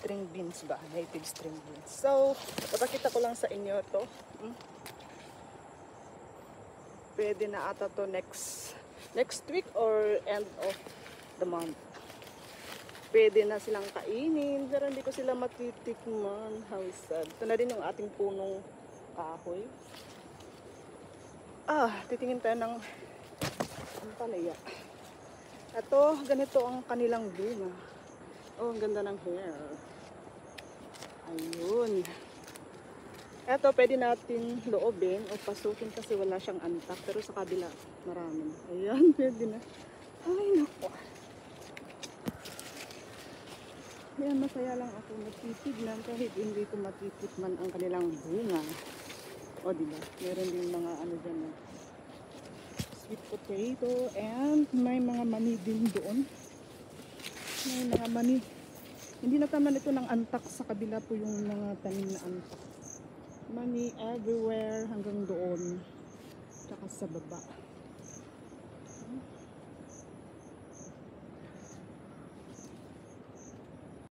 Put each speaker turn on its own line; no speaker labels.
string beans ba? Native string beans. So, papakita ko lang sa inyo to. Pwede na ata to next week or end of the month. Pwede na silang kainin, pero hindi ko sila matitikman. How sad. Ito na rin yung ating punong kahoy. Titingin tayo ng palaya. Ito, ganito ang kanilang bunga. Oh, ang ganda ng hair. Ayun. Ito, pwede natin loobin o pasukin kasi wala siyang antak. Pero sa kabila, marami na. Ayan, pwede na. Ay, naku. Ayan, masaya lang ako nagtitignan kahit hindi ko matitikman ang kanilang bunga. O, diba? Meron din mga ano dyan na sweet potato and may mga mani din doon. May mga mani. Hindi na taman ito ng antak. Sa kabila po yung mga tanim na antak. Mani everywhere hanggang doon. Tsaka sa baba.